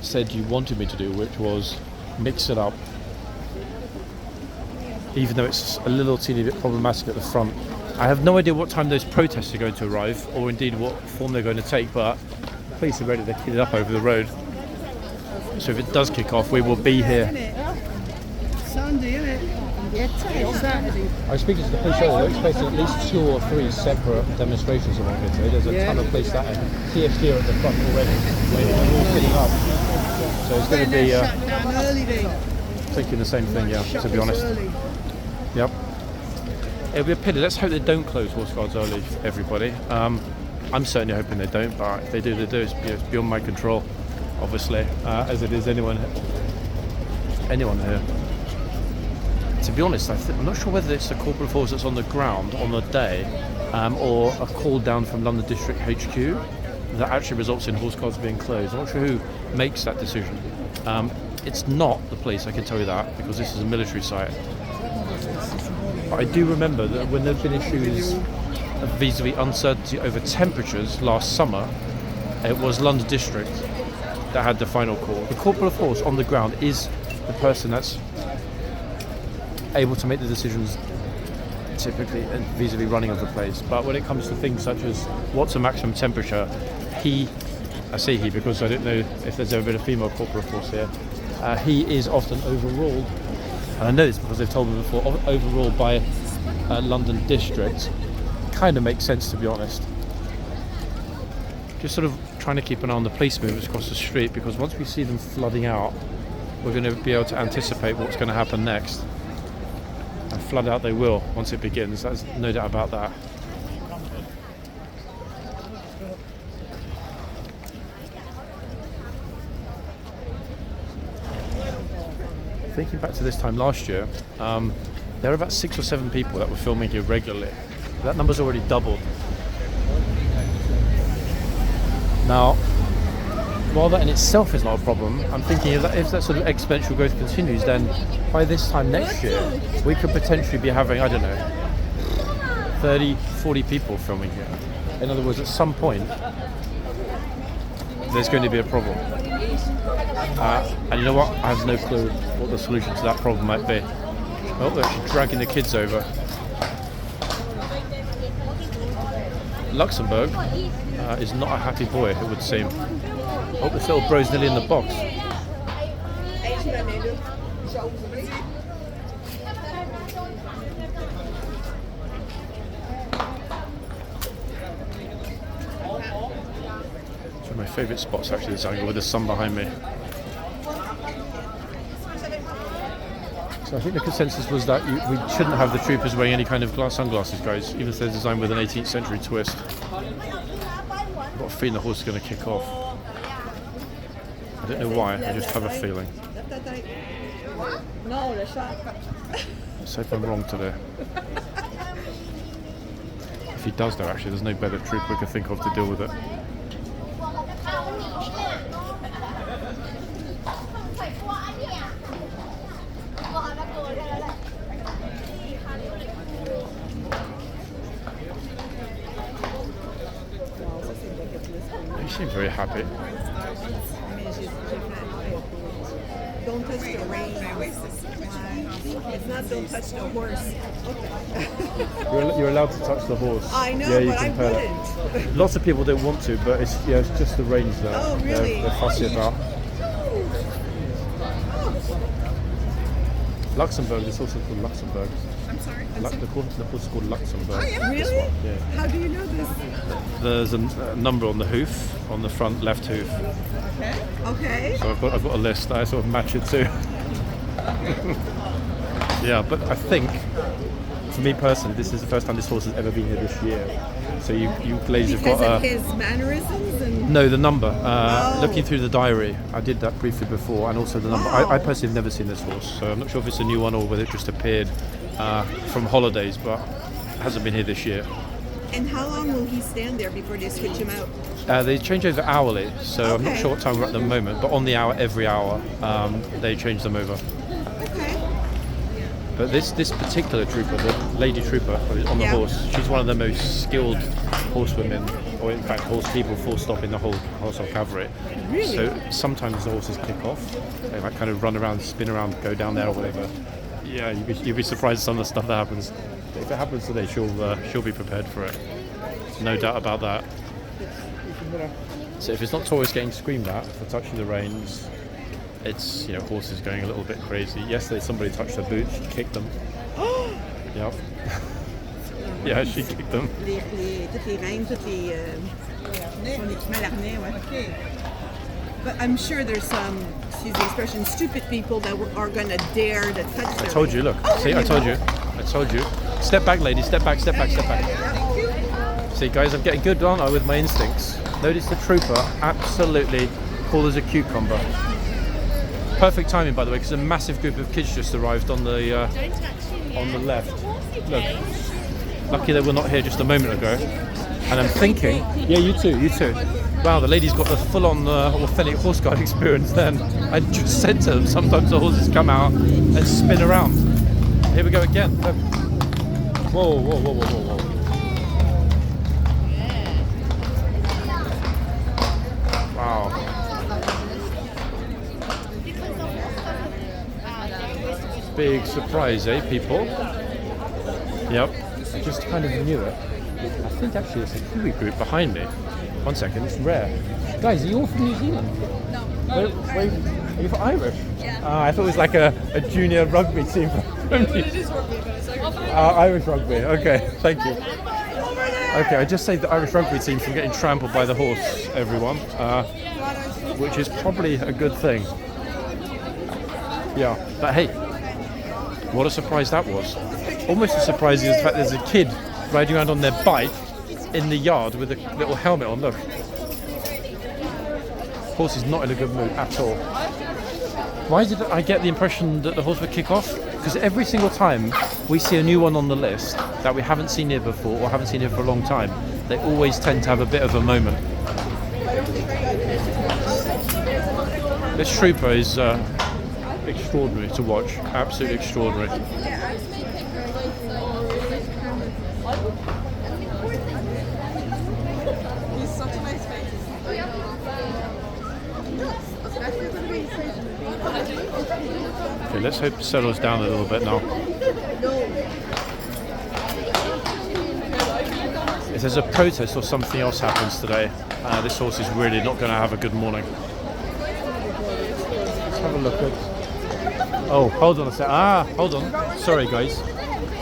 said you wanted me to do, which was mix it up. Even though it's a little teeny bit problematic at the front. I have no idea what time those protests are going to arrive, or indeed what form they're going to take, but the police are ready to kid it up over the road. So if it does kick off, we will be here.
Sunday, isn't it? Saturday.
I was speaking to the police earlier. They're expecting at least 2 or 3 separate demonstrations along here today. There's a ton of police that are TFD are at the front already. They're all sitting up. So it's going to be thinking the same thing, yeah, to be honest. Yep. It'll be a pity. Let's hope they don't close horseguards early, everybody. I'm certainly hoping they don't, but if they do, it's beyond my control, obviously, as it is anyone here. To be honest, I'm not sure whether it's the corporal force that's on the ground on the day, or a call down from London District HQ that actually results in horseguards being closed. I'm not sure who makes that decision. It's not the police, I can tell you that, because this is a military site. But I do remember that when there have been issues of vis-a-vis uncertainty over temperatures last summer, it was London District that had the final call. The corporal of horse on the ground is the person that's able to make the decisions typically vis-a-vis running of the place. But when it comes to things such as what's the maximum temperature, I say he because I don't know if there's ever been a female corporal of horse here, he is often overruled. And I know this because they've told me before, overruled by London District. Kind of makes sense, to be honest. Just sort of trying to keep an eye on the police movements across the street, because once we see them flooding out, we're going to be able to anticipate what's going to happen next. And flood out they will once it begins, there's no doubt about that. Thinking back to this time last year, there were about 6 or 7 people that were filming here regularly. That number's already doubled. Now, while that in itself is not a problem, I'm thinking if that sort of exponential growth continues, then by this time next year, we could potentially be having, I don't know, 30, 40 people filming here. In other words, at some point, there's going to be a problem. And you know what? I have no clue what the solution to that problem might be. Oh, they're actually dragging the kids over. Luxembourg is not a happy boy, it would seem. Oh, this little bro's nearly in the box. It's one of my favourite spots, actually, this angle with the sun behind me. So I think the consensus was that we shouldn't have the troopers wearing any kind of sunglasses, guys, even if they're designed with an 18th century twist. I've got a feeling the horse is going to kick off. I don't know why, I just have a feeling. Let's hope I'm wrong today. If he does though, actually, there's no better troop we could think of to deal with it. You seem very happy.
Don't touch the rein. It's not don't touch the horse.
You're allowed to touch the horse.
I know,
yeah, you
but
can
I
pet
wouldn't.
it. Lots of people don't want to, but it's just the reins that
Oh, really?
they're fussy about. Luxembourg is also called Luxembourg.
I'm sorry.
The horse is called Luxembourg.
Really?
Yeah.
How do you know this?
There's a number on the hoof, on the front left hoof.
Okay.
So I've got a list that I sort of match it to. Yeah, but I think, for me personally, this is the first time this horse has ever been here this year. So you ladies have got
Because of his mannerisms and.
No, the number. Looking through the diary, I did that briefly before, and also the number.
Wow.
I personally have never seen this horse, so I'm not sure if it's a new one or whether it just appeared from holidays, but it hasn't been here this year.
And how long will he stand there before they switch him out?
They change over hourly, so I'm not
Okay.
sure what time we're at the moment, but on the hour, every hour, they change them over.
Okay.
But this particular trooper, the lady trooper on the
Yeah.
horse, she's one of the most skilled horsewomen or in fact horse people full stop in the whole household cavalry.
Really?
So sometimes the horses kick off, they like kind of run around, spin around, go down there or whatever. Yeah, you'd be surprised at some of the stuff that happens. If it happens today, she'll be prepared for it. No doubt about that. So if it's not Taurus getting screamed at for touching the reins, it's, you know, horses going a little bit crazy. Yesterday somebody touched her boots, she kicked them. Yep. Yeah, she kicked them.
Toutes les reines, toutes les son équipement, l'arnais, ouais. But I'm sure there's some, excuse the expression, stupid people that are going to dare to touch their
I told you, look. See, I told you. Step back, lady. Step back, step back, step back. See, guys, I'm getting good, aren't I, with my instincts? Notice the trooper, absolutely cool as a cucumber. Perfect timing, by the way, because a massive group of kids just arrived on the left. Look, lucky they were not here just a moment ago. And I'm thinking, yeah, you too. Wow, the lady's got the full-on authentic horse guard experience then. I just said to them, sometimes the horses come out and spin around. Here we go again. Look. Whoa, whoa, whoa, whoa, whoa, whoa. Wow. Big surprise, eh, people? Yep, I just kind of knew it. I think actually it's a Kiwi group behind me. One second, it's rare. Guys, are you all from New Zealand? No. Wait, are you from Irish? Yeah. I thought it was like a junior rugby team from New Zealand. Irish rugby, okay, thank you. Okay, I just saved the Irish rugby team from getting trampled by the horse, everyone. Which is probably a good thing. Yeah, but hey, what a surprise that was. Almost as surprising as the fact there's a kid riding around on their bike in the yard with a little helmet on, look. Horse is not in a good mood at all. Why did I get the impression that the horse would kick off? Because every single time we see a new one on the list that we haven't seen here before or haven't seen here for a long time, they always tend to have a bit of a moment. This trooper is extraordinary to watch, absolutely extraordinary. Okay, let's hope it settles down a little bit now. If there's a protest or something else happens today, this horse is really not going to have a good morning. Let's have a look at... Oh, hold on a sec. Hold on. Sorry, guys.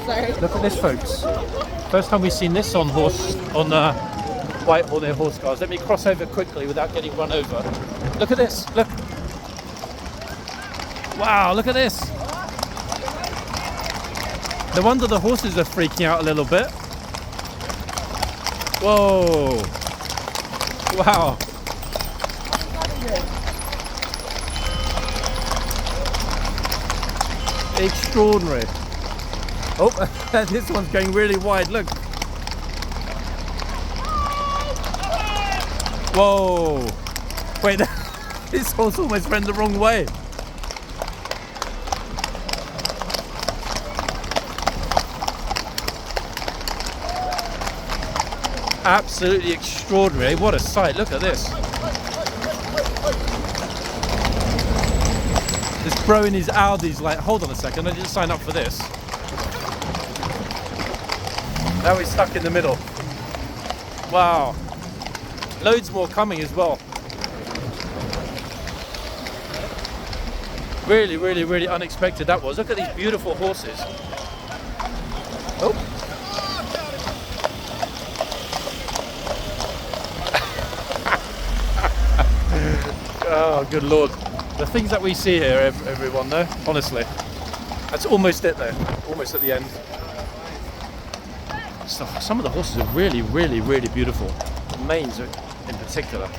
Sorry.
Look at this, folks. First time we've seen this on Whitehall near horse guards. Let me cross over quickly without getting run over. Look at this. Look. Wow, look at this. No wonder the horses are freaking out a little bit. Whoa. Wow. Extraordinary. Oh, this one's going really wide, look. Whoa. Wait, this horse almost went the wrong way. Absolutely extraordinary. What a sight. Look at this. This bro in his Audi's like, hold on a second, I didn't sign up for this. Now he's stuck in the middle. Wow. Loads more coming as well. Really, really, really unexpected that was. Look at these beautiful horses. Oh. Oh, good Lord. The things that we see here, everyone, though, honestly. That's almost it, though. Almost at the end. So, some of the horses are really, really, really beautiful. The manes are in particular.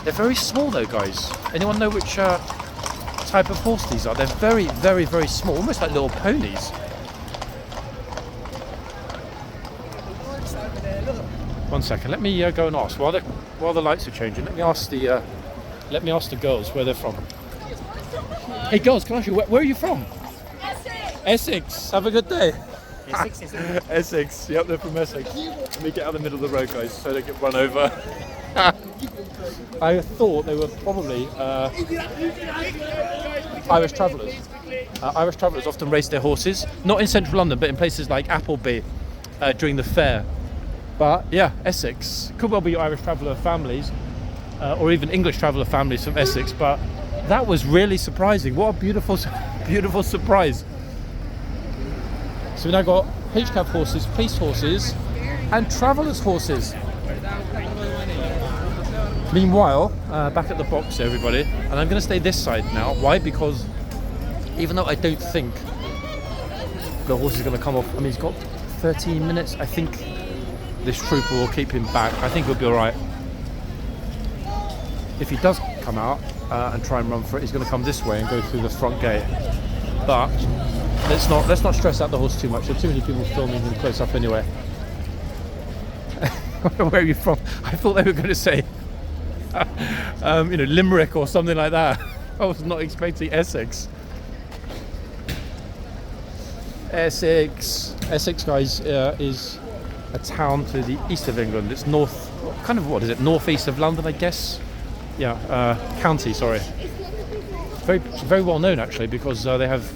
They're very small, though, guys. Anyone know which type of horse these are? They're very, very, very small. Almost like little ponies. One second. Let me go and ask. While the lights are changing, let me ask the girls where they're from. Hey girls, can I ask you, where are you from? Essex. Essex. Have a good day. Essex, yep, they're from Essex. Let me get out of the middle of the road, guys, so they get run over. I thought they were probably Irish travellers. Irish travellers often race their horses, not in central London, but in places like Appleby during the fair. But yeah, Essex. Could well be Irish traveller families, or even English traveller families from Essex, but that was really surprising. What a beautiful, beautiful surprise. So we've now got HCAV horses, police horses, and travellers' horses. Meanwhile, back at the box, everybody, and I'm going to stay this side now. Why? Because even though I don't think the horse is going to come off, I mean, he's got 13 minutes. I think this trooper will keep him back. I think he'll be all right. If he does come out and try and run for it, he's going to come this way and go through the front gate. But let's not stress out the horse too much. There are too many people filming him close up anyway. Where are you from? I thought they were going to say, Limerick or something like that. I was not expecting Essex. Essex, guys, is a town to the east of England. It's northeast of London, I guess. Yeah, county. Sorry. Very, very well known actually, because they have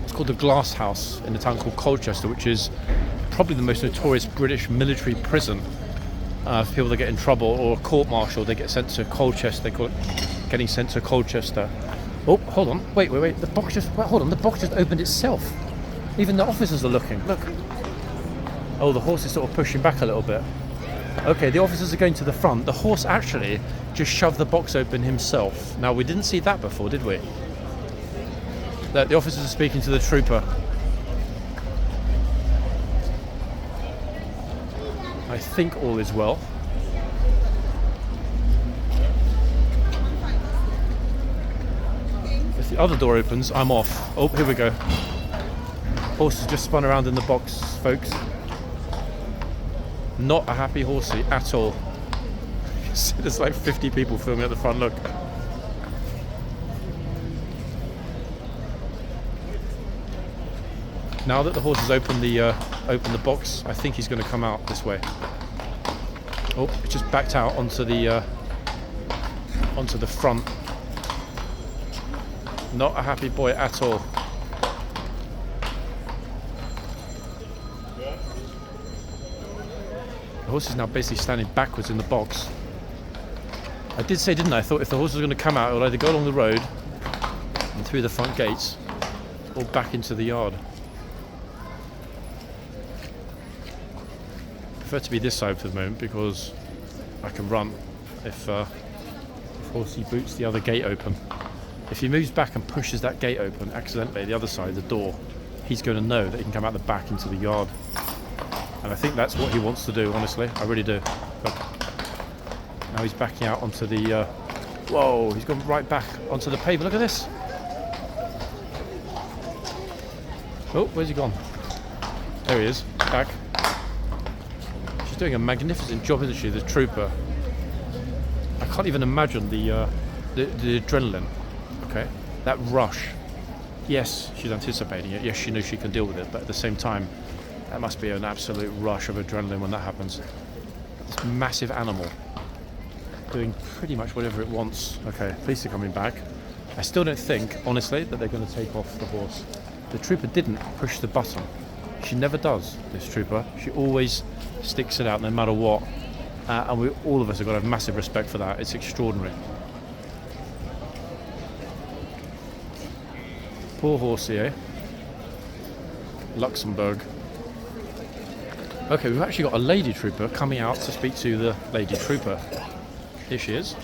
it's called the Glass House in a town called Colchester, which is probably the most notorious British military prison for people that get in trouble, or court-martial. They get sent to Colchester. They call it getting sent to Colchester. Oh, hold on. Wait. The box just opened itself. Even the officers are looking. Look. Oh, the horse is sort of pushing back a little bit. Okay, the officers are going to the front. The horse actually just shoved the box open himself. Now, we didn't see that before, did we? That the officers are speaking to the trooper. I think all is well. If the other door opens, I'm off. Oh, here we go. Horse has just spun around in the box, folks. Not a happy horsey at all. There's like 50 people filming at the front, look. Now that the horse has opened the box, I think he's going to come out this way. Oh, it's just backed out onto the front. Not a happy boy at all. The horse is now basically standing backwards in the box. I did say, didn't I? I thought if the horse was going to come out, it would either go along the road and through the front gates, or back into the yard. I prefer to be this side for the moment because I can run if horsey boots the other gate open. If he moves back and pushes that gate open accidentally, the other side, the door, he's going to know that he can come out the back into the yard. And I think that's what he wants to do, honestly. I really do. Look. Now he's backing out onto the... whoa, he's gone right back onto the pavement. Look at this. Oh, where's he gone? There he is, back. She's doing a magnificent job, isn't she, the trooper? I can't even imagine the adrenaline, okay? That rush. Yes, she's anticipating it. Yes, she knows she can deal with it, but at the same time, that must be an absolute rush of adrenaline when that happens. This massive animal doing pretty much whatever it wants. Okay, police are coming back. I still don't think, honestly, that they're going to take off the horse. The trooper didn't push the button. She never does, this trooper. She always sticks it out no matter what. And all of us have got to have massive respect for that. It's extraordinary. Poor horsey, eh? Luxembourg. Okay, we've actually got a lady trooper coming out to speak to the lady trooper. Here she is.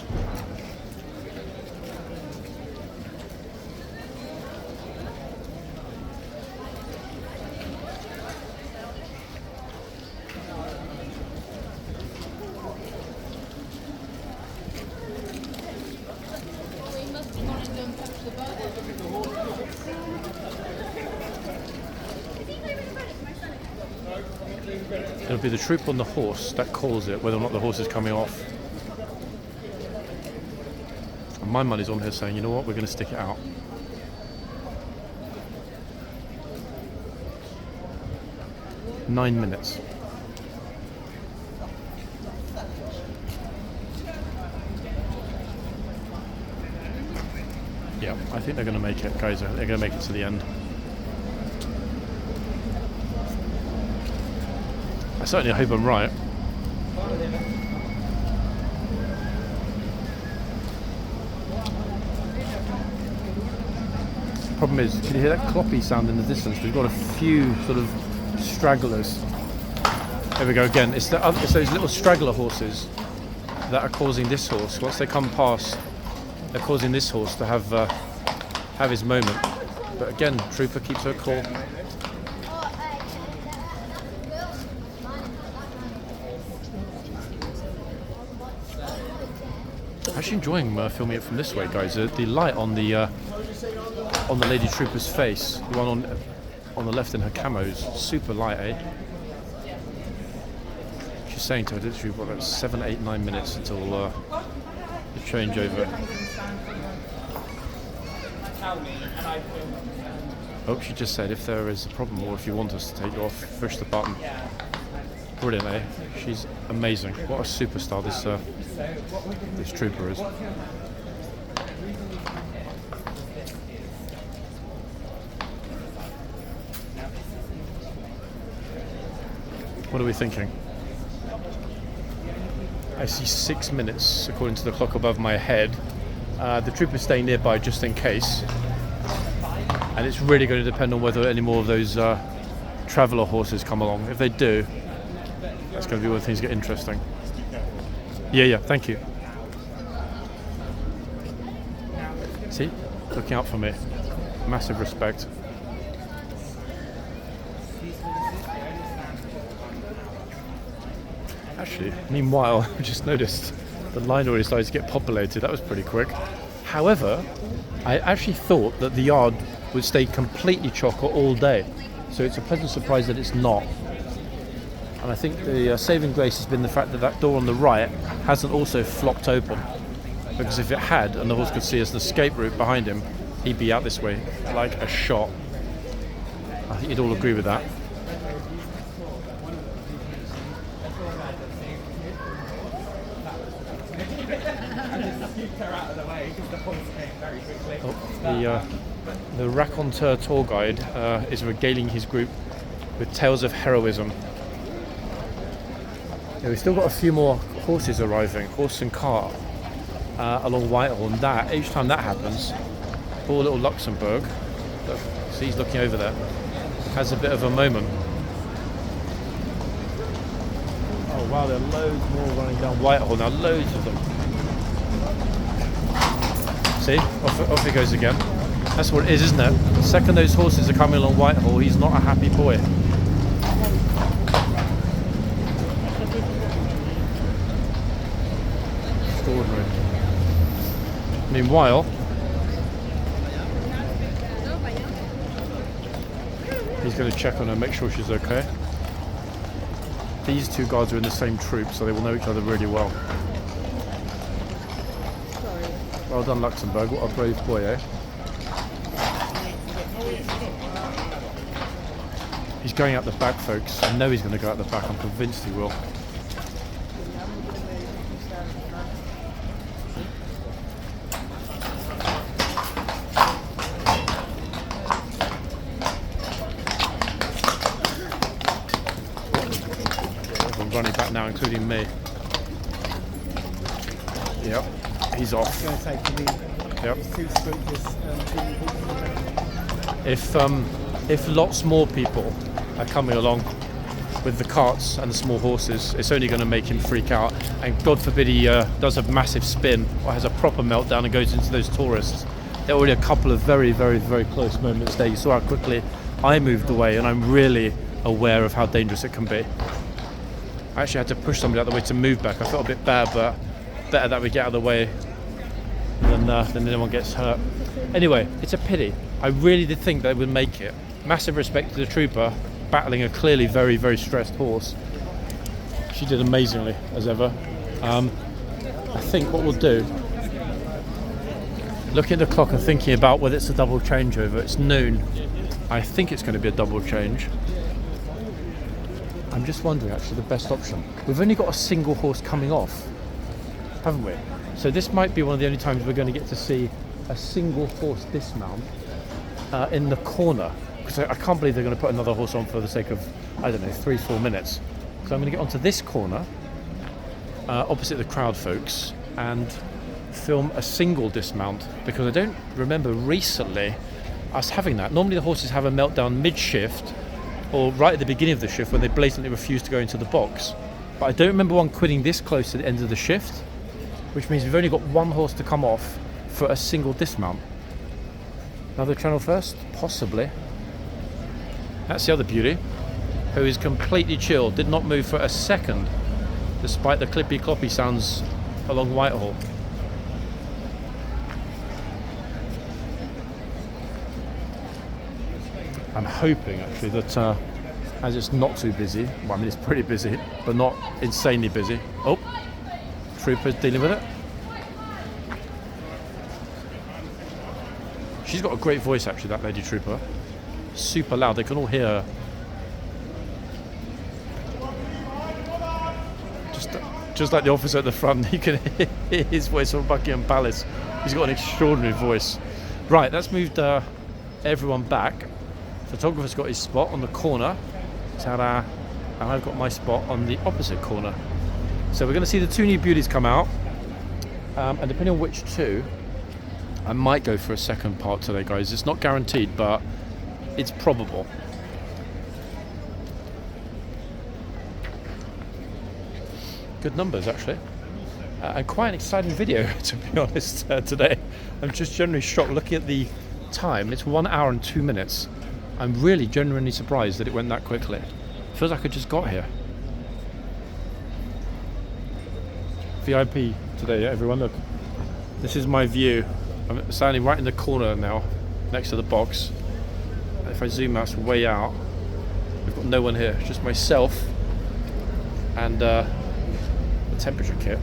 It'll be the troop on the horse that calls it, whether or not the horse is coming off. And my money's on her saying, you know what, we're going to stick it out. 9 minutes. Yeah, I think they're going to make it, guys. They're going to make it to the end. I certainly hope I'm right. Problem is, can you hear that cloppy sound in the distance? We've got a few sort of stragglers. There we go again. It's those little straggler horses that are causing this horse. Once they come past, they're causing this horse to have his moment. But again, Trooper keeps her cool. Actually enjoying filming it from this way, guys. The light on the Lady Trooper's face, the one on the left in her camos, super light, eh? She's saying to her literally, what, about 7, 8, 9 minutes until the changeover. Oh, she just said if there is a problem or if you want us to take you off, push the button. Brilliant, eh? She's amazing. What a superstar this trooper is. What are we thinking? I see 6 minutes according to the clock above my head. The trooper's staying nearby just in case. And it's really going to depend on whether any more of those traveller horses come along. If they do, that's going to be where things get interesting. Yeah, thank you. See? Looking out for me. Massive respect. Actually, meanwhile, I just noticed the line already started to get populated. That was pretty quick. However, I actually thought that the yard would stay completely chock all day. So it's a pleasant surprise that it's not. And I think the saving grace has been the fact that that door on the right hasn't also flopped open. Because if it had, and the horse could see us the escape route behind him, he'd be out this way like a shot. I think you'd all agree with that. Oh, the raconteur tour guide is regaling his group with tales of heroism. Yeah, we've still got a few more horses arriving, horse and cart, along Whitehall, and that, each time that happens, poor little Luxembourg, look, see he's looking over there, has a bit of a moment. Oh wow, there are loads more running down Whitehall now, loads of them. See, off he goes again. That's what it is, isn't it? The second those horses are coming along Whitehall, he's not a happy boy. Extraordinary. Meanwhile, he's going to check on her, make sure she's okay. These two guards are in the same troop, so they will know each other really well. Well done, Luxembourg. What a brave boy, eh? He's going out the back, folks. I know he's going to go out the back. I'm convinced he will. Everyone's running back now, including me. Yep. He's off. Yep. If lots more people are coming along with the carts and the small horses, it's only going to make him freak out. And God forbid he does a massive spin or has a proper meltdown and goes into those tourists. There were already a couple of very, very, very close moments there. You saw how quickly I moved away, and I'm really aware of how dangerous it can be. I actually had to push somebody out of the way to move back. I felt a bit bad, but better that we get out of the way than anyone gets hurt. Anyway, it's a pity. I really did think they would make it. Massive respect to the trooper, battling a clearly very, very stressed horse. She did amazingly, as ever. I think what we'll do, looking at the clock and thinking about whether it's a double changeover, it's noon. I think it's going to be a double change. I'm just wondering actually the best option. We've only got a single horse coming off, haven't we? So this might be one of the only times we're going to get to see a single horse dismount in the corner. Because I can't believe they're going to put another horse on for the sake of, I don't know, 3-4 minutes. So I'm going to get onto this corner, opposite the crowd folks, and film a single dismount, because I don't remember recently us having that. Normally the horses have a meltdown mid-shift or right at the beginning of the shift when they blatantly refuse to go into the box. But I don't remember one quitting this close to the end of the shift, which means we've only got one horse to come off for a single dismount. Another channel first? Possibly. That's the other beauty, who is completely chill, did not move for a second, despite the clippy-cloppy sounds along Whitehall. I'm hoping actually that as it's not too busy, well, I mean it's pretty busy, but not insanely busy. Oh, Trooper's dealing with it. She's got a great voice actually, that Lady Trooper. Super loud, they can all hear her. Just like the officer at the front, you can hear his voice from Buckingham Palace. He's got an extraordinary voice. Right, that's moved everyone back. Photographer's got his spot on the corner. Ta-da! And I've got my spot on the opposite corner. So we're going to see the two new beauties come out. And depending on which two, I might go for a second part today, guys. It's not guaranteed, but it's probable. Good numbers, actually. And quite an exciting video, to be honest, today. I'm just generally shocked looking at the time. It's 1 hour and 2 minutes. I'm really genuinely surprised that it went that quickly. Feels like I just got here. VIP today, everyone. Look, this is my view. I'm standing right in the corner now, next to the box. If I zoom out, way out, we've got no one here. It's just myself and the temperature kit.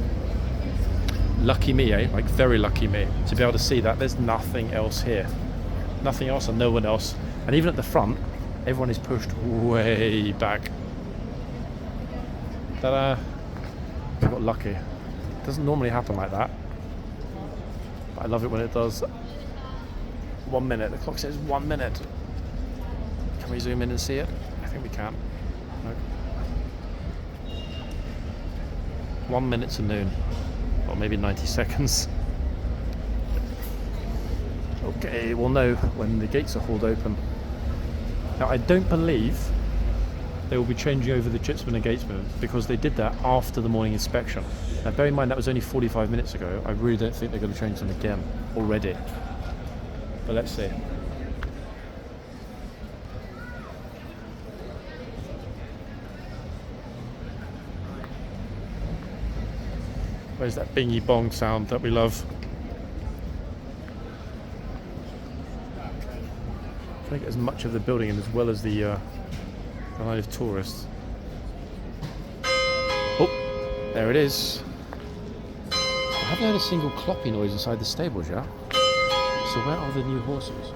Lucky me, eh? Like very lucky me to be able to see that. There's nothing else here. Nothing else and no one else. And even at the front, everyone is pushed way back. Ta-da! I got lucky. It doesn't normally happen like that, but I love it when it does. 1 minute. The clock says 1 minute. Can we zoom in and see it? I think we can. Nope. 1 minute to noon, or maybe 90 seconds. Okay, we'll know when the gates are hauled open. Now, I don't believe they will be changing over the jitsmen and gatesmen because they did that after the morning inspection. Now, bear in mind that was only 45 minutes ago. I really don't think they're going to change them again already. But let's see. Where's that bingy bong sound that we love? Trying to get as much of the building in as well as the line of tourists. Oh, there it is. I haven't heard a single cloppy noise inside the stables yet. So where are the new horses?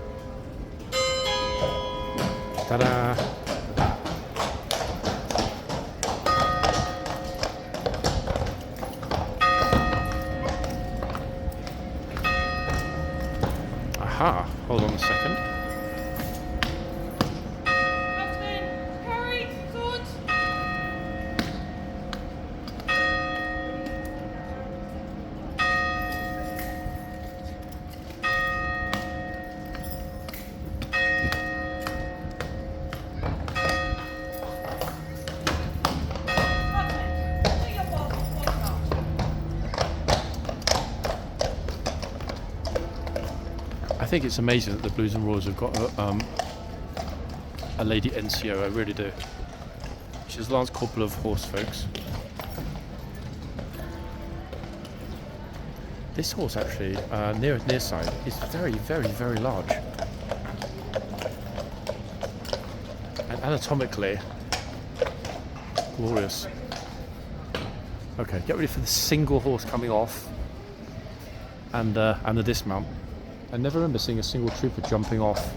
Ta-da! Aha! Hold on a second. I think it's amazing that the Blues and Royals have got a lady NCO, I really do. She's Lance Corporal of Horse Folks. This horse actually, near side, is very, very, very large. And anatomically, glorious. Okay, get ready for the single horse coming off and the dismount. I never remember seeing a single trooper jumping off.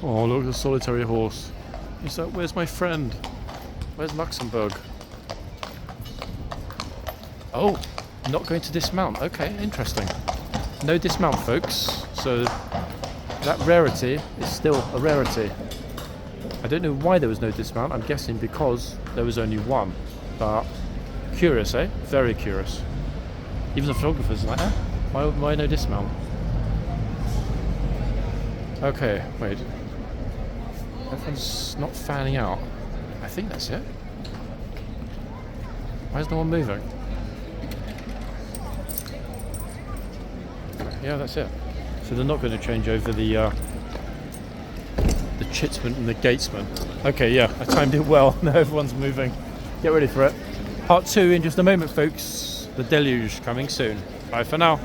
Oh, look at the solitary horse. He's like, where's my friend? Where's Luxembourg? Oh, not going to dismount. Okay, interesting. No dismount, folks. So that rarity is still a rarity. I don't know why there was no dismount. I'm guessing because there was only one. But curious, eh? Very curious. Even the photographers are like, why no dismount? Okay, wait. Everyone's not fanning out. I think that's it. Why is no one moving? Yeah, that's it. So they're not going to change over the chitsman and the gatesman. Okay, yeah, I timed it well. Now everyone's moving. Get ready for it. Part 2 in just a moment, folks. The deluge coming soon. Bye for now.